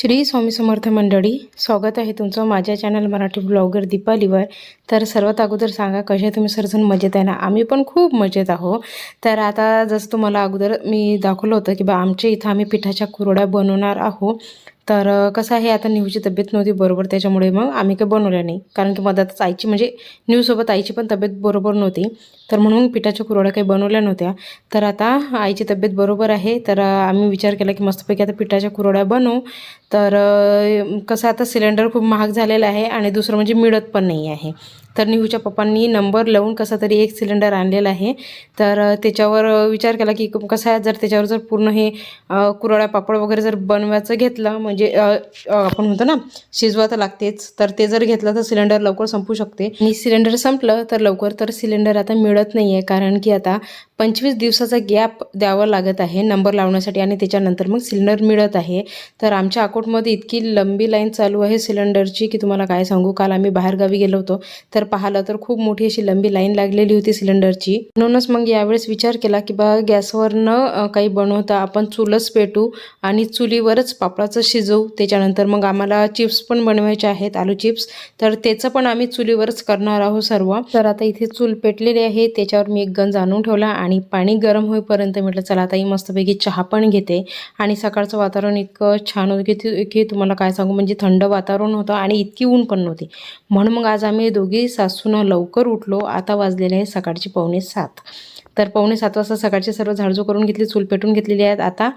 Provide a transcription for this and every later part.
श्री स्वामी समर्थ मंडळी, स्वागत आहे तुमचं माझ्या चॅनल मराठी ब्लॉगर दीपालीवर। तर सर्वात अगोदर सांगा कसे तुम्ही सर्वजण मजेत आहे ना? आम्ही पण खूप मजेत आहो। तर आता जसं तुम्हाला अगोदर मी दाखवलं होतं की आमच्या इथं आम्ही पिठाच्या कुरड्या बनवणार आहोत। तर कसं आहे, आता न्यूची तब्येत नव्हती बरोबर, त्याच्यामुळे मग आम्ही काही बनवल्या नाही, कारण की मधातच आईची म्हणजे न्यूसोबत आईची पण तब्येत बरोबर नव्हती, तर म्हणून पिठाच्या कुरड्या काही बनवल्या नव्हत्या। तर आता आईची तब्येत बरोबर आहे, तर आम्ही विचार केला की मस्तपैकी आता पिठाच्या कुरड्या बनवू। तर कसं आता सिलेंडर खूप महाग झालेला आहे आणि दुसरं म्हणजे मिळत पण नाही आहे। तर निहूच्या पप्पांनी नंबर लावून कसा तरी एक सिलेंडर आणलेला आहे। तर त्याच्यावर विचार केला की कसं आहे, जर त्याच्यावर जर पूर्ण हे कुरड्या पापड वगैरे जर बनवायचं घेतलं म्हणजे आपण म्हणतो ना शिजवा तर लागतेच, तर ते जर घेतलं तर सिलेंडर लवकर संपू शकते आणि सिलेंडर संपलं तर लवकर तर सिलेंडर आता मिळत नाही आहे, कारण की आता 25 दिवसाचा गॅप द्यावा लागत आहे नंबर लावण्यासाठी आणि त्याच्यानंतर मग सिलेंडर मिळत आहे। तर आमच्या अकोटमध्ये इतकी लंबी लाईन चालू आहे सिलेंडरची की तुम्हाला काय सांगू। काल आम्ही बाहेरगावी गेलो होतो तर पाहिलं तर खूप मोठी अशी लंबी लाईन लागलेली होती सिलेंडरची। म्हणूनच मग यावेळेस विचार केला की गॅसवर न काही बनवता आपण चूलच पेटू आणि चुलीवरच पापडाचं शिजवू। त्याच्यानंतर मग आम्हाला चिप्स पण बनवायचे आहेत, आलू चिप्स, तर त्याचं पण आम्ही चुलीवरच करणार आहोत सर्व। तर आता इथे चूल पेटलेली आहे, त्याच्यावर मी एक गंज आणून ठेवला आणि पाणी गरम होईपर्यंत म्हटलं चला आता ही मस्तपैकी चहा पण घेते। आणि सकाळचं वातावरण इतकं छान होतं की तुम्हाला काय सांगू, म्हणजे थंड वातावरण होतं आणि इतकी ऊन पण नव्हती, म्हणून मग आज आम्ही दोघी सासूनं लवकर उठलो। आता वाजलेले आहे सकाळची 6:45। तर 6:45 वाजता सकाळचे सर्व झाडझूड करून घेतली, चूल पेटून घेतलेली आहेत। आता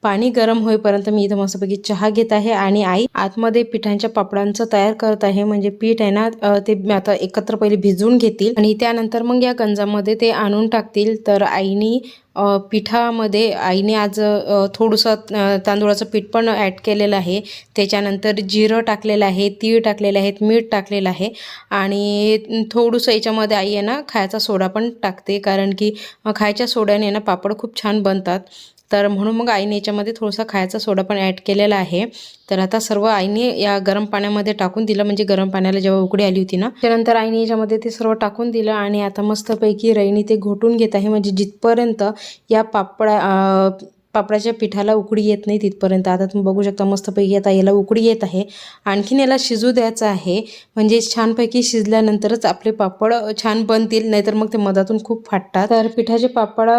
पाणी गरम होईपर्यंत मी इथं मस्तपैकी चहा घेत आहे आणि आई आतमध्ये पिठांच्या पापडांचं तयार करत आहे। म्हणजे पीठ आहे ना ते आता एकत्र पहिले भिजवून घेतील आणि त्यानंतर मग या गंजामध्ये ते आणून टाकतील। तर आईनी पिठामध्ये आईने आज थोडंसं तांदूळाचं पीठ पण ॲड केलेलं आहे, त्याच्यानंतर जिरं टाकलेलं आहे, तीळ टाकलेले आहेत, मीठ टाकलेलं आहे आणि थोडंसं याच्यामध्ये आई आहे ना खायचा सोडा पण टाकते, कारण की खायच्या सोड्याने ना पापड खूप छान बनतात। तर म्हणून मग आईने याच्यामध्ये थोडासा खायचा सोडा पण ॲड केलेला आहे। तर आता सर्व आईने या गरम पाण्यामध्ये टाकून दिलं, म्हणजे गरम पाण्याला जेव्हा उकळी आली होती ना त्यानंतर आईने याच्यामध्ये ते सर्व टाकून दिलं आणि आता मस्तपैकी रईने ते घोटून घेत आहे, म्हणजे जिथपर्यंत या पापडाच्या पिठाला उकळी येत नाही तिथपर्यंत। आता तुम्ही बघू शकता मस्तपैकी आता याला उकळी येत आहे, आणखीन याला शिजू द्यायचं आहे, म्हणजे छानपैकी शिजल्यानंतरच आपले पापड छान बनतील, नाहीतर मग ते मधातून खूप फाटतात। तर पिठाचे पापड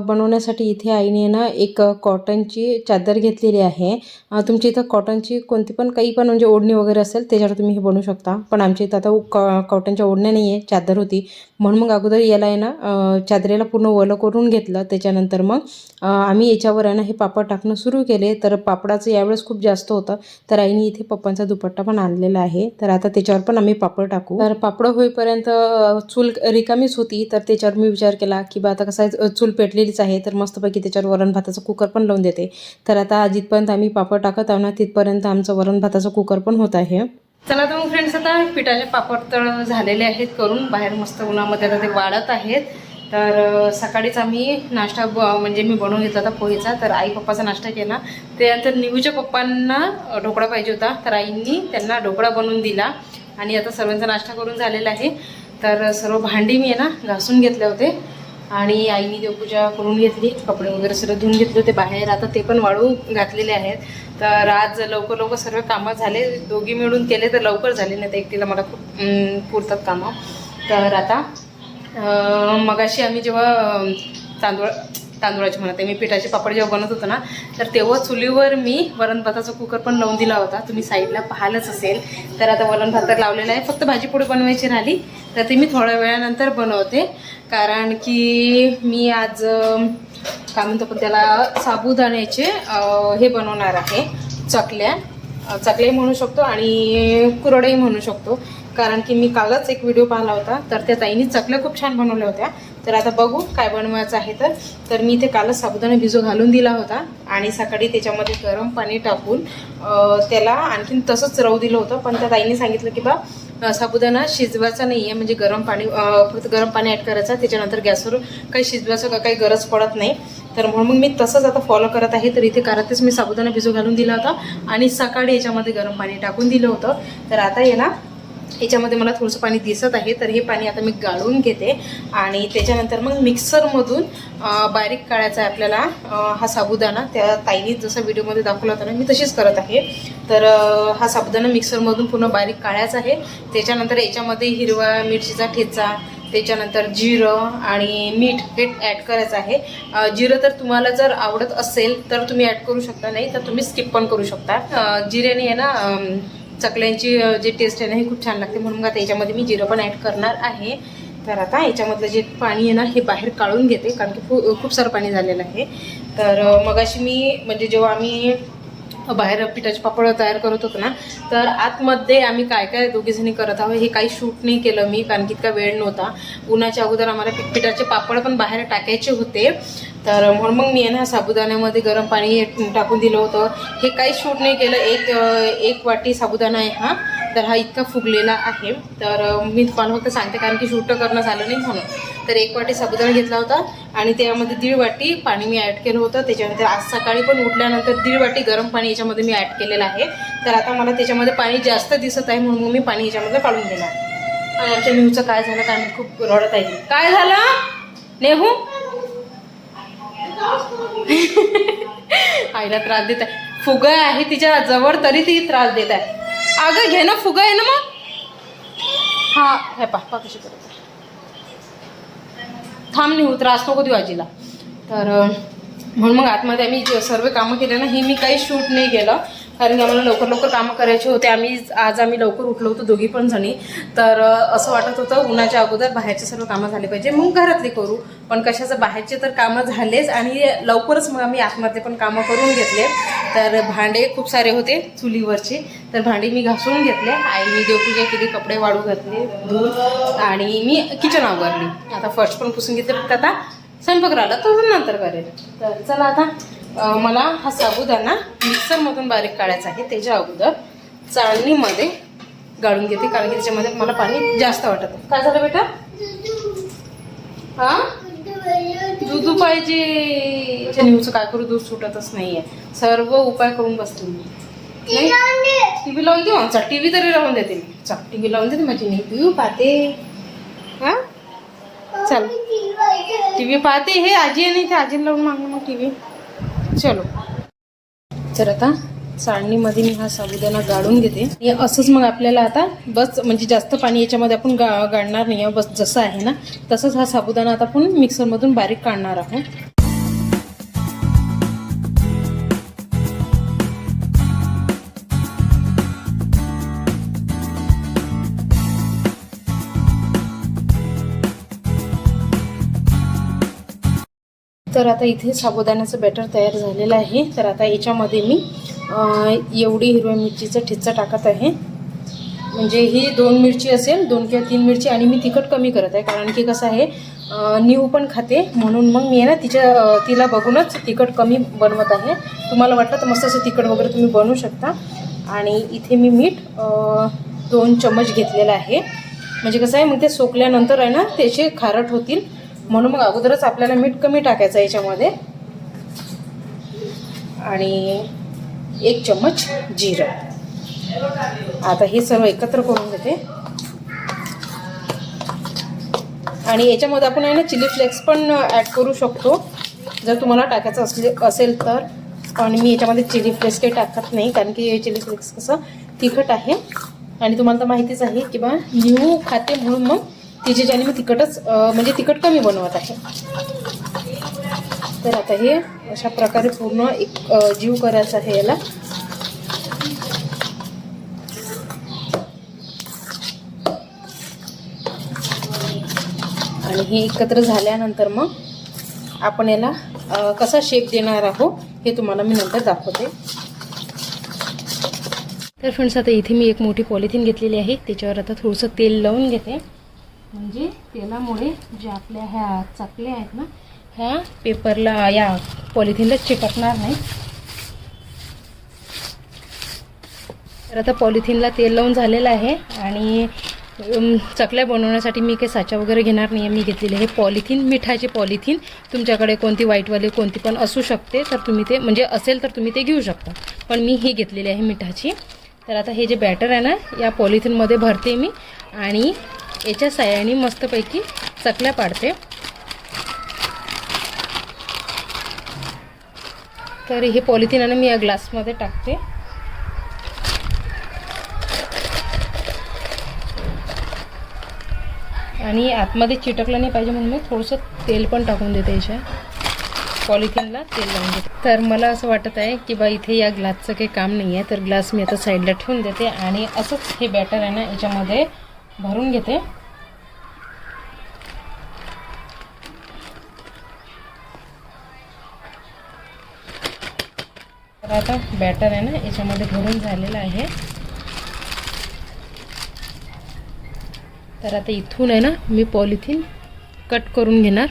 बनवण्यासाठी इथे आईने ना एक कॉटनची चादर घेतलेली आहे। तुमच्या इथं कॉटनची कोणती पण काही पण म्हणजे ओढणी वगैरे असेल त्याच्यावर तुम्ही हे बनवू शकता, पण आमच्या इथं आता कॉटनच्या ओढण्या नाही आहे, चादर होती, म्हणून मग अगोदर याला आहे ना चादरेला पूर्ण ओलं करून घेतलं। त्याच्यानंतर मग आम्ही याच्यावर आहे ना हे पापड टाकणं सुरू केले। तर पापडाचं यावेळेस खूप जास्त होतं, तर आईने इथे पप्पांचा दुपट्टा पण आणलेला आहे, तर आता त्याच्यावर पण आम्ही पापड टाकू। तर पापड होईपर्यंत चूल रिकामीच होती, तर त्याच्यावर मी विचार केला की आता कसं आहे चूल पेटलेलीच आहे, तर मस्तपैकी त्याच्यावर वरण भाताचं कुकर पण लावून देते। तर आता जिथपर्यंत आम्ही पापड टाकत आहो ना तिथपर्यंत आमचं वरण भाताचं कुकर पण होत आहे। चला तर मग फ्रेंड्स, आता पिठाचे पापड तर झालेले आहेत करून, बाहेर मस्त उन्हामध्ये आता ते वाळत आहेत। तर सकाळीच आम्ही नाश्ता म्हणजे मी बनवून घेतला होता पोहेचा, तर आई पप्पाचा नाश्ता केला। त्यानंतर निहूच्या पप्पांना ढोकळा पाहिजे होता, तर आईंनी त्यांना ढोकळा बनवून दिला आणि आता सर्वांचा नाश्ता करून झालेला आहे। तर सर्व भांडी मी आहे ना घासून घेतले होते आणि आईने देवपूजा करून घेतली, कपडे वगैरे सर्व धुवून घेतले होते बाहेर, आता ते पण वाळू घातलेले आहेत। तर आज लवकर सर्व कामं झाले, दोघी मिळून केले तर लवकर झाले, नाही तर एकटीला मला खूप पुरतात कामं। तर आता मगाशी आम्ही जेव्हा तांदूळाचे म्हणत आहे मी पिठाचे पापड जेव्हा बनवत होतो ना, तर तेव्हा चुलीवर मी वरण भाताचा कुकर पण लावून दिला होता, तुम्ही साईडला पाहालच असेल। तर आता वरण भात लावलेला आहे, फक्त भाजीपोळी बनवायची राहिली, तर ते मी थोड्या वेळानंतर बनवते, कारण की मी आज काय म्हणतो पण त्याला साबुदाण्याचे हे बनवणार आहे, चकल्या म्हणू शकतो आणि कुरडई म्हणू शकतो, कारण की मी कालच एक व्हिडिओ पाहिला होता, तर त्या ताईंनी चकल्या खूप छान बनवल्या होत्या। तर आता बघू काय बनवायचं आहे। तर मी ते कालच साबुदाणा भिजू घालून दिला होता आणि सकाळी त्याच्यामध्ये गरम पाणी टाकून त्याला आणखीन तसंच राहू दिलं होतं, पण त्या ताईंनी सांगितलं की साबुदाणा शिजवायचा नाही आहे, म्हणजे फक्त गरम पाणी ॲड करायचं, त्याच्यानंतर गॅसवर काही शिजवायचं काही गरज पडत नाही। तर म्हणून मग मी तसंच आता फॉलो करत आहे। तर इथे करातेच मी साबुदाणा भिजू घालून दिला होता आणि सकाळी याच्यामध्ये गरम पाणी टाकून दिलं होतं। तर आता आहे ना याच्यामध्ये मला थोडंसं पाणी दिसत आहे, तर हे पाणी आता मी गाळून घेते आणि त्याच्यानंतर मग मिक्सरमधून बारीक काढायचा आहे आपल्याला हा साबुदाणा. त्या ताईने जसं व्हिडिओमध्ये दाखवला होता ना, मी तशीच करत आहे. तर हा साबुदाणा मिक्सरमधून पूर्ण बारीक काढायचा आहे. त्याच्यानंतर याच्यामध्ये हिरवा मिरचीचा ठेचा, त्याच्यानंतर जिरं आणि मीठ हे ॲड करायचं आहे. जिरं तर तुम्हाला जर आवडत असेल तर तुम्ही ॲड करू शकता, नाही तर तुम्ही स्किप पण करू शकता. जिऱ्याने आहे ना चकल्यांची जे टेस्ट आहे ना ही खूप छान लागते, म्हणून आता याच्यामध्ये मी जिरं पण ॲड करणार आहे. तर आता याच्यामधलं जे पाणी आहे ना हे बाहेर काढून घेते, कारण की खूप सारं पाणी झालेलं आहे. तर मगाशी मी म्हणजे जेव्हा आम्ही बाहेर पिठाचे पापड तयार करत होतो ना, तर आतमध्ये आम्ही काय काय दोघीजणी करत आहोत हे काही शूट नाही केलं मी, कारण की इतका वेळ नव्हता. उन्हाच्या अगोदर आम्हाला पिठाचे पापड पण बाहेर टाकायचे होते. तर म्हणून मग मी ना साबुदाण्यामध्ये गरम पाणी टाकून दिलं होतं. हे काही शूट नाही केलं. एक वाटी साबुदाणा आहे हा, तर हा इतका फुगलेला आहे. तर मी तुम्हाला फक्त सांगते, कारण की शूट करणं झालं नाही म्हणून. तर 1 वाटी साबुदाणा घेतला होता आणि त्यामध्ये 1.5 वाटी पाणी मी ॲड केलं होतं. त्याच्यानंतर आज सकाळी पण उठल्यानंतर 1.5 वाटी गरम पाणी याच्यामध्ये मी ॲड केलेलं आहे. तर आता मला त्याच्यामध्ये पाणी जास्त दिसत आहे, म्हणून मी पाणी याच्यामध्ये काढून देणार. आणि आमच्या नेहूचं काय झालं काय मी खूप रडत आहे. काय झालं नेहू? आईला त्रास देत आहे. फुगा आहे तिच्या जवळ तरी ती त्रास देत आहे. अगं घे ना, फुगा आहे ना मग. हा हे पा कशी करत थांब नेहू, त्रास नको देऊ आजीला. तर म्हणून मग आतमध्ये आम्ही सर्व कामं केले ना, हे मी काही शूट नाही केलं, कारण की आम्हाला लवकर कामं करायचे होते. आज आम्ही लवकर उठलो होतो दोघी पण जणी. तर असं वाटत होतं उन्हाच्या अगोदर बाहेरचे सर्व कामं झाले पाहिजे, मग घरातले करू. पण कशाचं बाहेरचे तर कामं झालेच आणि लवकरच मग आम्ही आतमध्ये पण कामं करून घेतले. तर भांडे खूप सारे होते चुलीवरचे, तर भांडे मी घासून घेतले. आईने देवपूजा केली, कपडे वाळू घातले धुवून, आणि मी किचन आवरली. आता फर्स्ट पण पुसून घेतले. फक्त आता स्वयंपाक राहिला तो नंतर करेल. तर चला आता मला हा साबुदाणा मिक्सरमधून बारीक काढायचा आहे. त्याच्या अगोदर चाळणीमध्ये गाळून घेते, कारण की त्याच्यामध्ये मला पाणी जास्त वाटत. काय झालं बेटा? हा दूध पाहिजे. नेहमीचं काय करू, दूध सुटतच नाहीये. सर्व उपाय करून बसते मी. टीव्ही लावून देऊ. चल टीव्ही तरी लावून देते मी. चल टीव्ही लावून देते, माझी नेहमी पाहते. हा चल टीव्ही पाहते. हे आजी आहे नाही, ते आजीला लावून मागणं मग टीव्ही. चलो. तर आता चाळणीमध्ये मी हा साबुदाणा गाळून घेते. असंच मग आपल्याला आता बस, म्हणजे जास्त पाणी याच्यामध्ये आपण गाळणार नाही आहे. बस जसं आहे ना तसंच हा साबुदाणा आता आपण मिक्सरमधून बारीक काढणार आहोत. तर आता इथे साबुदाण्याचं बॅटर तयार झालेलं आहे. तर आता याच्यामध्ये मी एवढी हिरव्या मिरचीचा ठेचा टाकत आहे. म्हणजे ही 2 मिरची असेल, 2 किंवा 3 मिरची. आणि मी तिखट कमी करत आहे, कारण की कसं आहे न्यू पण खाते, म्हणून मग मी आहे ना तिला बघूनच तिखट कमी बनवत आहे. तुम्हाला वाटलं तर मस्त असं तिखट वगैरे तुम्ही बनवू शकता. आणि इथे मी मीठ 2 चम्मच घेतलेलं आहे. म्हणजे कसं आहे मग ते सोकल्यानंतर आहे ना त्याचे खारट होतील, म्हणून मग अगोदरच आपल्याला मीठ कमी टाकायचं याच्यामध्ये. आणि 1 चम्मच जिरं. आता हे सर्व एकत्र करून घेते. आणि याच्यामध्ये आपण आहे ना चिली फ्लेक्स पण ॲड करू शकतो जर तुम्हाला टाकायचं असेल तर. आणि मी याच्यामध्ये चिली फ्लेक्स काही टाकत नाही, कारण की चिली फ्लेक्स कसं तिखट आहे. आणि तुम्हाला तर माहितीच आहे की बा न्यू खाते, म्हणून मग तिचे ज्याने मी तिखटच म्हणजे तिखट कमी बनवत आहे. तर आता हे अशा प्रकारे पूर्ण एक जीव करायचा आहे याला. आणि हे एकत्र झाल्यानंतर मग आपण याला कसा शेप देणार आहोत हे तुम्हाला मी नंतर दाखवते. तर फ्रेंड्स आता इथे मी एक मोठी पॉलिथिन घेतलेली आहे. त्याच्यावर आता थोडंसं तेल लावून घेते, म्हणजे तेलामुळे जे आपल्या ह्या चकल्या आहेत ना ह्या पेपरला या पॉलिथिनला चिकटणार नाही. तर आता पॉलिथिनला तेल लावून झालेलं आहे. आणि चकल्या बनवण्यासाठी मी काही साचा वगैरे घेणार नाही आहे. मी घेतलेले हे पॉलिथिन, मिठाची पॉलिथिन. तुमच्याकडे कोणती व्हाईटवाली कोणती पण असू शकते, तर तुम्ही ते म्हणजे असेल तर तुम्ही ते घेऊ शकता. पण मी ही घेतलेली आहे मिठाची. तर आता हे जे बॅटर आहे ना या पॉलिथिनमध्ये भरते मी आणि याच्या साह्याने मस्तपैकी चकल्या पाडते. तर हे पॉलिथिन आहे ना मी या ग्लासमध्ये टाकते. आणि आतमध्ये चिटकलं नाही पाहिजे म्हणून मी थोडंसं तेल पण टाकून देते याच्या पॉलिथिनला तेल लावून देते. तर मला असं वाटत आहे की बा इथे या ग्लासचं काही काम नाही आहे, तर ग्लास मी आता साईडला ठेवून देते आणि असंच हे बॅटर आहे ना याच्यामध्ये भरून घेते. तर आता बॅटर आहे ना याच्यामध्ये भरून झालेलं आहे. तर आता इथून आहे ना मी पॉलिथिन कट करून घेणार.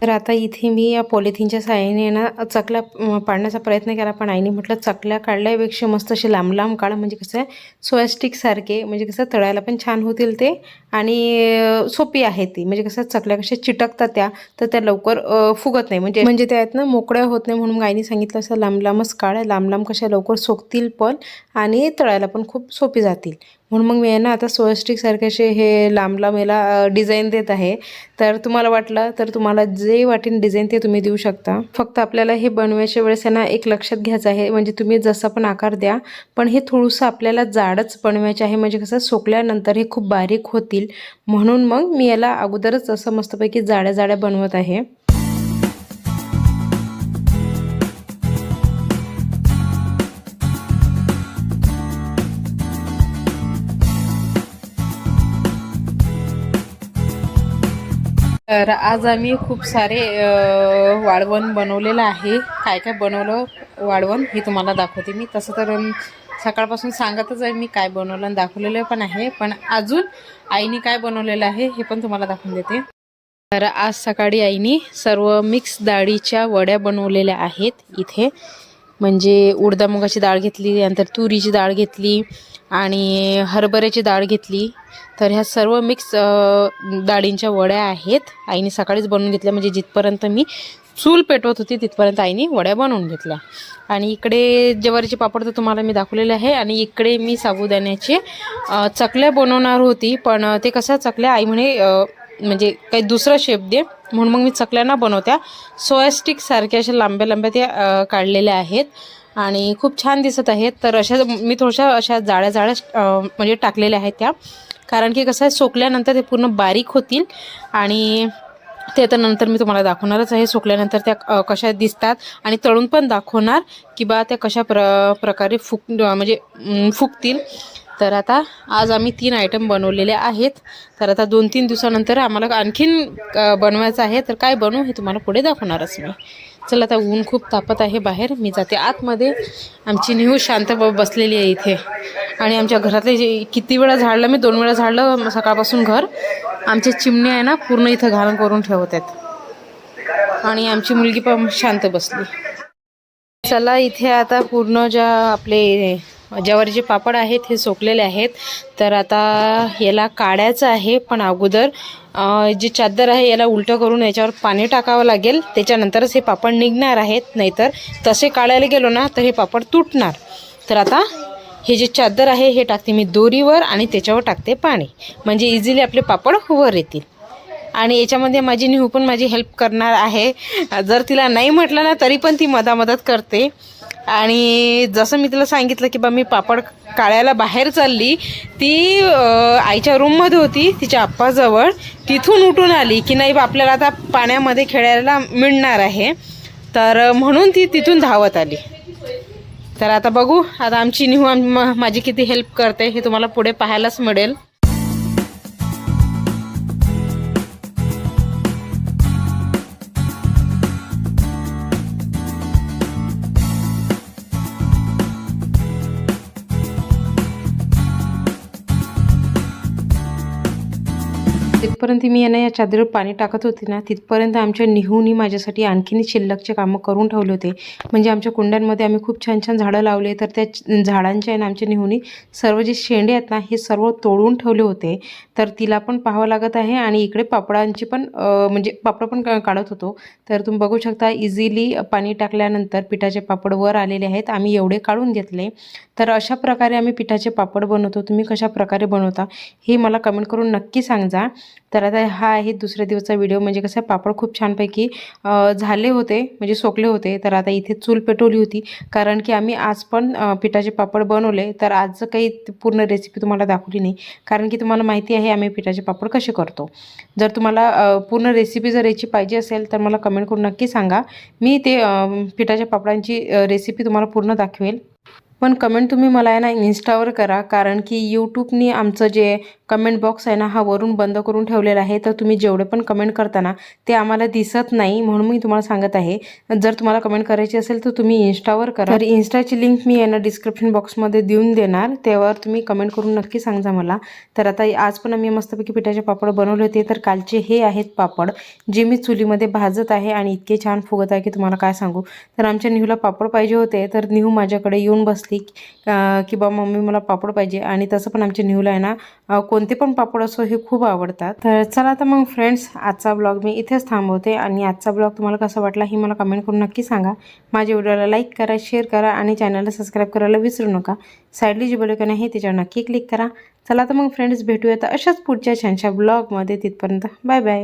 तर आता इथे मी या पॉलिथिनच्या साहाय्याने ना चकल्या पाडण्याचा प्रयत्न केला, पण आईने म्हटलं चकल्या काढल्यापेक्षा मस्त असे लांब लांब काढा, म्हणजे कसं आहे सोयास्टिक सारखे, म्हणजे कसं तळायला पण छान होतील ते आणि सोपी आहे ती. म्हणजे कसं चकल्या कशा चिटकतात त्या, तर त्या लवकर फुगत नाही, म्हणजे त्या आहेत ना मोकळ्या होत नाही. म्हणून आईने सांगितलं असं लांब लांबच काढा, लांब लांब कशा लवकर सोकतील पण आणि तळायला पण खूप सोपी जातील. म्हणून मग मी आहे ना आता सोयास्टिक सारखे असे हे लांब लांब याला डिझाईन देत आहे. तर तुम्हाला वाटलं तर तुम्हाला जे वाटेल डिझाईन ते तुम्ही देऊ शकता. फक्त आपल्याला हे बनवायच्या वेळेस आहे ना एक लक्षात घ्यायचं आहे, म्हणजे तुम्ही जसा पण आकार द्या, पण हे थोडंसं आपल्याला जाडच बनवायचे आहे, म्हणजे कसं सोकल्यानंतर हे खूप बारीक होतील. म्हणून मग मी याला अगोदरच असं मस्तपैकी जाड्या जाड्या बनवत आहे. तर आज आम्ही खूप सारे वाळवण बनवलेलं आहे. काय काय बनवलं वाळवण हे तुम्हाला दाखवते मी. तसं तर सकाळपासून सांगतच आहे मी काय बनवलं आणि दाखवलेलं पण आहे, पण अजून आईने काय बनवलेलं आहे हे पण तुम्हाला दाखवून देते. तर आज सकाळी आईने सर्व मिक्स डाळीच्या वड्या बनवलेल्या आहेत इथे. म्हणजे उडदा मुगाची डाळ घेतली, नंतर तुरीची डाळ घेतली आणि हरभऱ्याची डाळ घेतली. तर ह्या सर्व मिक्स डाळींच्या वड्या आहेत. आईने सकाळीच बनवून घेतल्या, म्हणजे जिथपर्यंत मी चूल पेटवत होती तिथपर्यंत आईने वड्या बनवून घेतल्या. आणि इकडे ज्वारीचे पापड तर तुम्हाला मी दाखवलेले आहे. आणि इकडे मी साबुदाण्याचे चकल्या बनवणार होती, पण ते कसं चकल्या आई म्हणे म्हणजे काही दुसरा शेप दे, म्हणून मग मी चकल्या बनवत्या सोयास्टिक सारख्या अशा लांब्या लांब्या त्या काढलेल्या आहेत आणि खूप छान दिसत आहेत. तर अशा मी थोड्याशा अशा जाड्या जाड्या म्हणजे टाकलेल्या आहेत त्या, कारण की कसं आहे सोकल्यानंतर ते पूर्ण बारीक होतील आणि ते तर नंतर मी तुम्हाला दाखवणारच आहे सोकल्यानंतर त्या कशा दिसतात आणि तळून पण दाखवणार की बा त्या कशा प्रकारे म्हणजे फुगतील. तर आता आज आम्ही 3 आयटम बनवलेले आहेत. तर आता 2-3 दिवसानंतर आम्हाला आणखीन बनवायचं आहे. तर काय बनवू हे तुम्हाला पुढे दाखवणारच मी. चला आता ऊन खूप तापत आहे बाहेर, मी जाते आतमध्ये. आमची निहू शांत बसलेली आहे इथे. आणि आमच्या घरातले जे किती वेळा झाडलं मी, 2 वेळा झाडलं सकाळपासून घर. आमचे चिमणे आहे ना पूर्ण इथं घाण करून ठेवत आहेत आणि आमची मुलगी पण शांत बसली. चला इथे आता पूर्ण ज्या आपले ज्वारीचे पापड आहेत हे सोकलेले आहेत. तर आता याला काढायचं आहे, पण अगोदर जी चादर आहे याला उलटं करून याच्यावर पाणी टाकावं लागेल, त्याच्यानंतरच हे पापड निघणार आहेत. नाहीतर तसे काढायला गेलो ना तर हे पापड तुटणार. तर आता हे जे चादर आहे हे टाकते मी दोरीवर आणि त्याच्यावर टाकते पाणी, म्हणजे इझिली आपले पापड वर येतील. आणि याच्यामध्ये माझी निहू पण माझी हेल्प करणार आहे. जर तिला नाही म्हटलं ना तरी पण ती मदत करते. आणि जसं मी तिला सांगितलं की बा मी पापड काढायला बाहेर चालली, ती आईच्या रूममध्ये होती तिच्या आप्पाजवळ. तिथून उठून आली की नाही बा आपल्याला आता पाण्यामध्ये खेळायला मिळणार आहे, तर म्हणून ती तिथून धावत आली. तर आता बघू आता आमची निहू माझी किती हेल्प करते हे तुम्हाला पुढे पाहायलाच मिळेल. तिथपर्यंत मी यांना या चादरीवर पाणी टाकत होते ना, तिथपर्यंत आमच्या निहूनी माझ्यासाठी आणखीन शिल्लकचे कामं करून ठेवले होते. म्हणजे आमच्या कुंड्यांमध्ये आम्ही खूप छान छान झाडं लावले, तर त्या झाडांच्या आहे ना आमच्या निहूनी सर्व जे शेंडे आहेत ना, हे सर्व तोडून ठेवले होते. तर तिला पण पाहावं लागत आहे आणि इकडे पापडांची पण म्हणजे पापड पण काढत होतो. तर तुम्ही बघू शकता इझिली पाणी टाकल्यानंतर पिठाचे पापड वर आलेले आहेत. आम्ही एवढे काढून घेतले. तर अशा प्रकारे आम्ही पिठाचे पापड बनवतो. तुम्ही कशा प्रकारे बनवता हे मला कमेंट करून नक्की सांगा. तर आता हा आहे दुसऱ्या दिवसाचा व्हिडिओ. म्हणजे कसं पापड खूप छानपैकी झाले होते, म्हणजे सोकले होते. तर आता इथे चूल पेटवली होती, कारण की आम्ही आज पण पिठाचे पापड बनवले. तर आजचं काही पूर्ण रेसिपी तुम्हाला दाखवली नाही, कारण की तुम्हाला माहिती आहे आम्ही पिठाचे पापड कसे करतो. जर तुम्हाला पूर्ण रेसिपी जर याची पाहिजे असेल तर मला कमेंट करून नक्की सांगा. मी ते पिठाच्या पापडांची रेसिपी तुम्हाला पूर्ण दाखवेल. पण कमेंट तुम्ही मला आहे ना इन्स्टावर करा, कारण की यूट्यूबनी आमचं जे कमेंट बॉक्स आहे ना हा वरून बंद करून ठेवलेला आहे. तर तुम्ही जेवढे पण कमेंट करता ना ते आम्हाला दिसत नाही, म्हणून मी तुम्हाला सांगत आहे. जर तुम्हाला कमेंट करायची असेल तर तुम्ही इन्स्टावर करा. तर इन्स्टाची लिंक मी आहे ना डिस्क्रिप्शन बॉक्समध्ये देऊन देणार, त्यावर तुम्ही कमेंट करून नक्की सांगा मला. तर आता आज पण आम्ही मस्तपैकी पिठाचे पापड बनवले होते. तर कालचे हे आहेत पापड, जे मी चुलीमध्ये भाजत आहे आणि इतके छान फुगत आहे की तुम्हाला काय सांगू. तर आमच्या निहूला पापड पाहिजे होते, तर निहू माझ्याकडे येऊन बसली की बा मम्मी मला पापड पाहिजे. आणि तसं पण आमच्या निहूला आहे ना कोणते पण पापड असो हे खूप आवडतात. तर चला आता मग फ्रेंड्स, आजचा ब्लॉग मी इथेच थांबवते. आणि आजचा ब्लॉग तुम्हाला कसा वाटला हे मला कमेंट करून नक्की सांगा. माझ्या व्हिडिओला लाईक करा, शेअर करा आणि चॅनलला सबस्क्राईब करायला विसरू नका. साईडली जी बेल आहे त्याच्यावर नक्की क्लिक करा. चला तर मग फ्रेंड्स, भेटूया आता अशाच पुढच्या छानशा ब्लॉगमध्ये. तिथपर्यंत बाय बाय.